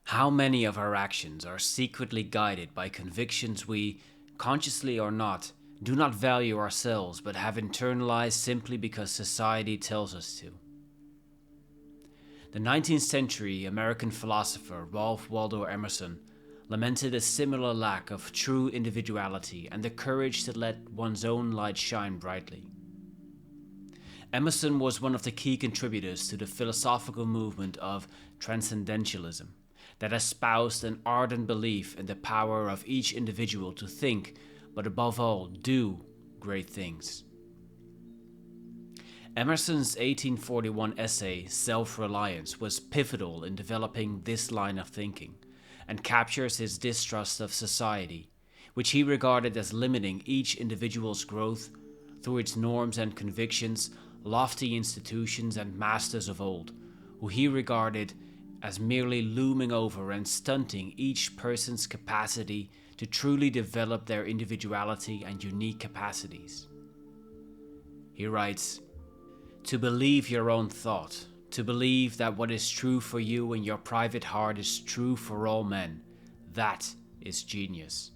How many of our actions are secretly guided by convictions we, consciously or not, do not value ourselves but have internalized simply because society tells us to? The 19th century American philosopher Ralph Waldo Emerson lamented a similar lack of true individuality and the courage to let one's own light shine brightly. Emerson was one of the key contributors to the philosophical movement of transcendentalism that espoused an ardent belief in the power of each individual to think, but above all, do great things. Emerson's 1841 essay, Self-reliance, was pivotal in developing this line of thinking, and captures his distrust of society, which he regarded as limiting each individual's growth through its norms and convictions, lofty institutions and masters of old, who he regarded as merely looming over and stunting each person's capacity to truly develop their individuality and unique capacities. He writes, "To believe your own thought, to believe that what is true for you in your private heart is true for all men, that is genius.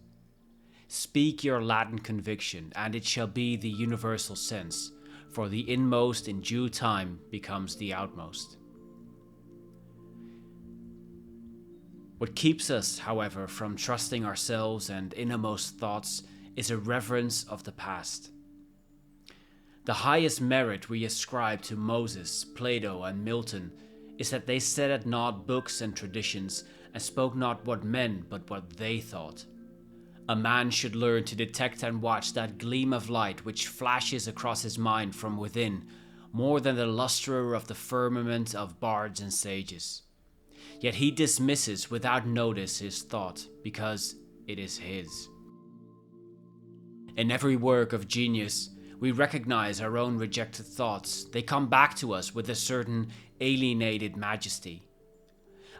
Speak your Latin conviction, and it shall be the universal sense, for the inmost in due time becomes the outmost." What keeps us, however, from trusting ourselves and innermost thoughts is a reverence of the past. The highest merit we ascribe to Moses, Plato, and Milton is that they set at naught books and traditions and spoke not what men but what they thought. A man should learn to detect and watch that gleam of light which flashes across his mind from within, more than the lustre of the firmament of bards and sages. Yet he dismisses without notice his thought, because it is his. In every work of genius, we recognize our own rejected thoughts. They come back to us with a certain alienated majesty.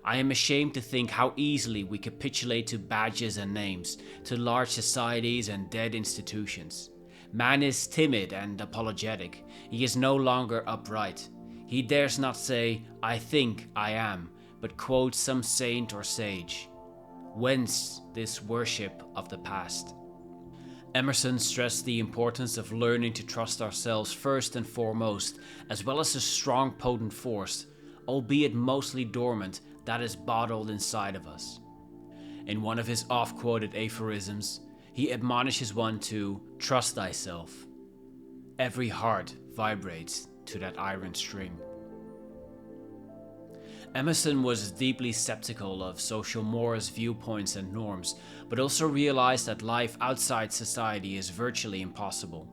I am ashamed to think how easily we capitulate to badges and names, to large societies and dead institutions. Man is timid and apologetic. He is no longer upright. He dares not say, "I think I am," but quotes some saint or sage. Whence this worship of the past? Emerson stressed the importance of learning to trust ourselves first and foremost, as well as a strong, potent force, albeit mostly dormant, that is bottled inside of us. In one of his oft-quoted aphorisms, he admonishes one to trust thyself. Every heart vibrates to that iron string. Emerson was deeply skeptical of social mores, viewpoints, and norms, but also realized that life outside society is virtually impossible.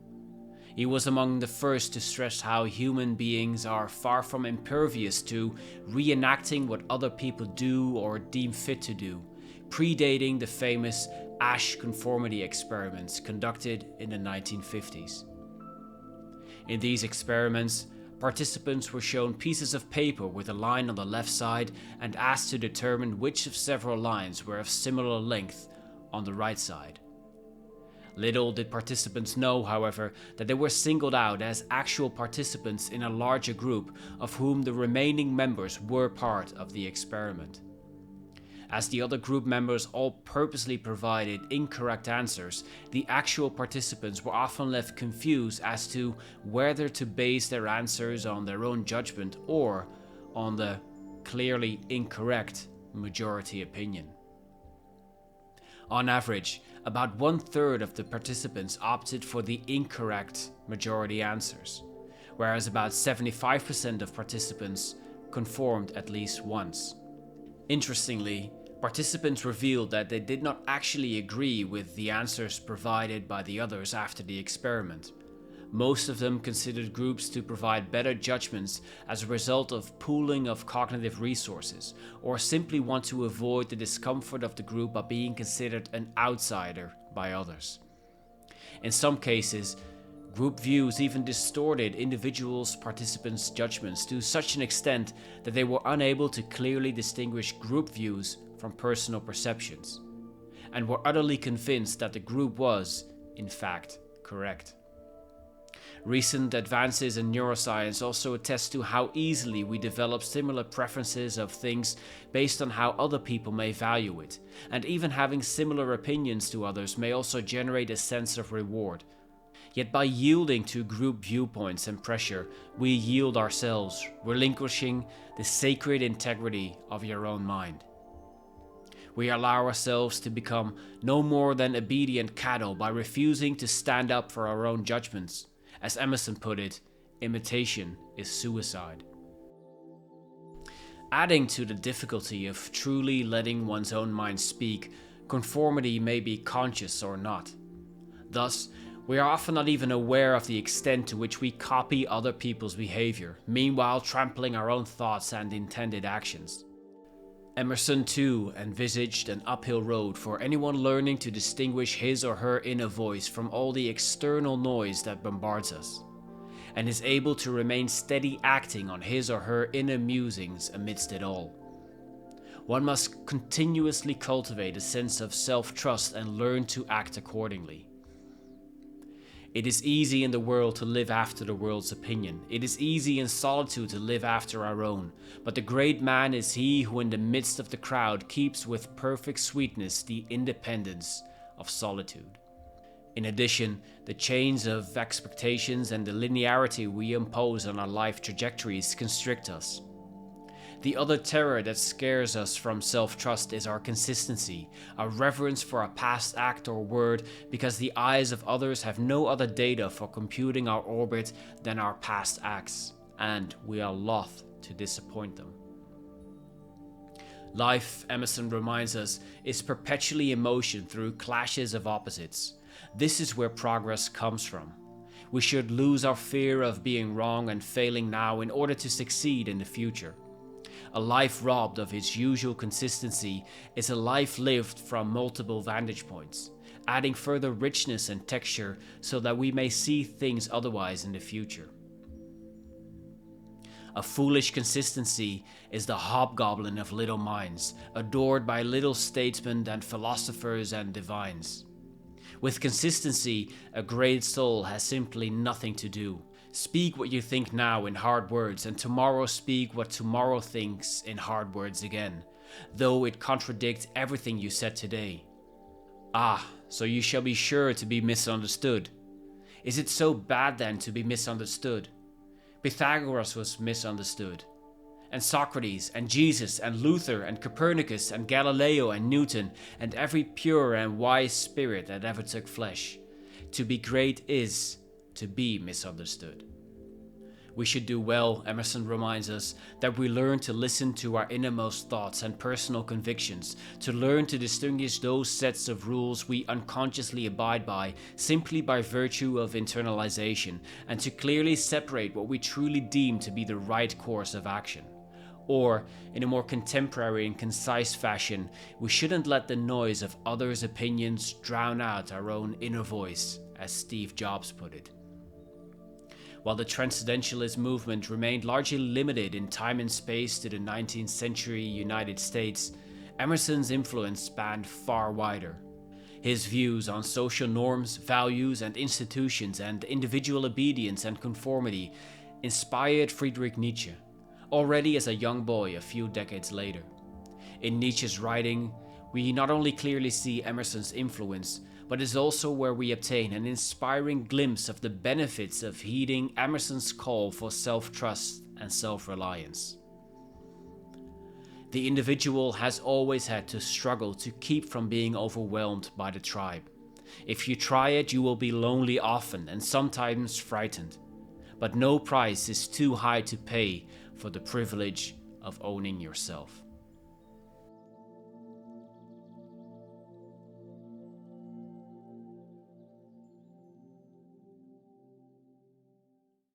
He was among the first to stress how human beings are far from impervious to reenacting what other people do or deem fit to do, predating the famous Asch conformity experiments conducted in the 1950s. In these experiments, participants were shown pieces of paper with a line on the left side and asked to determine which of several lines were of similar length on the right side. Little did participants know, however, that they were singled out as actual participants in a larger group of whom the remaining members were part of the experiment. As the other group members all purposely provided incorrect answers, the actual participants were often left confused as to whether to base their answers on their own judgment or on the clearly incorrect majority opinion. On average, about 1/3 of the participants opted for the incorrect majority answers, whereas about 75% of participants conformed at least once. Interestingly, participants revealed that they did not actually agree with the answers provided by the others after the experiment. Most of them considered groups to provide better judgments as a result of pooling of cognitive resources, or simply want to avoid the discomfort of the group by being considered an outsider by others. In some cases, group views even distorted participants' judgments to such an extent that they were unable to clearly distinguish group views from personal perceptions, and were utterly convinced that the group was, in fact, correct. Recent advances in neuroscience also attest to how easily we develop similar preferences of things based on how other people may value it, and even having similar opinions to others may also generate a sense of reward. Yet by yielding to group viewpoints and pressure, we yield ourselves, relinquishing the sacred integrity of your own mind. We allow ourselves to become no more than obedient cattle by refusing to stand up for our own judgments. As Emerson put it, imitation is suicide. Adding to the difficulty of truly letting one's own mind speak, conformity may be conscious or not. Thus, we are often not even aware of the extent to which we copy other people's behavior, meanwhile trampling our own thoughts and intended actions. Emerson too envisaged an uphill road for anyone learning to distinguish his or her inner voice from all the external noise that bombards us, and is able to remain steady acting on his or her inner musings amidst it all. One must continuously cultivate a sense of self-trust and learn to act accordingly. It is easy in the world to live after the world's opinion. It is easy in solitude to live after our own. But the great man is he who in the midst of the crowd keeps with perfect sweetness the independence of solitude. In addition, the chains of expectations and the linearity we impose on our life trajectories constrict us. The other terror that scares us from self-trust is our consistency, our reverence for a past act or word, because the eyes of others have no other data for computing our orbit than our past acts, and we are loath to disappoint them. Life, Emerson reminds us, is perpetually in motion through clashes of opposites. This is where progress comes from. We should lose our fear of being wrong and failing now in order to succeed in the future. A life robbed of its usual consistency is a life lived from multiple vantage points, adding further richness and texture so that we may see things otherwise in the future. A foolish consistency is the hobgoblin of little minds, adored by little statesmen and philosophers and divines. With consistency, a great soul has simply nothing to do. Speak what you think now in hard words, and tomorrow speak what tomorrow thinks in hard words again, though it contradict everything you said today. Ah, so you shall be sure to be misunderstood. Is it so bad then to be misunderstood? Pythagoras was misunderstood, and Socrates, and Jesus, and Luther, and Copernicus, and Galileo, and Newton, and every pure and wise spirit that ever took flesh. To be great is to be misunderstood. We should do well, Emerson reminds us, that we learn to listen to our innermost thoughts and personal convictions, to learn to distinguish those sets of rules we unconsciously abide by simply by virtue of internalization, and to clearly separate what we truly deem to be the right course of action. Or, in a more contemporary and concise fashion, we shouldn't let the noise of others' opinions drown out our own inner voice, as Steve Jobs put it. While the transcendentalism movement remained largely limited in time and space to the 19th century United States, Emerson's influence spanned far wider. His views on social norms, values, and institutions, and individual obedience and conformity inspired Friedrich Nietzsche, already as a young boy a few decades later. In Nietzsche's writing, we not only clearly see Emerson's influence, but is also where we obtain an inspiring glimpse of the benefits of heeding Emerson's call for self-trust and self-reliance. The individual has always had to struggle to keep from being overwhelmed by the tribe. If you try it, you will be lonely often and sometimes frightened. But no price is too high to pay for the privilege of owning yourself.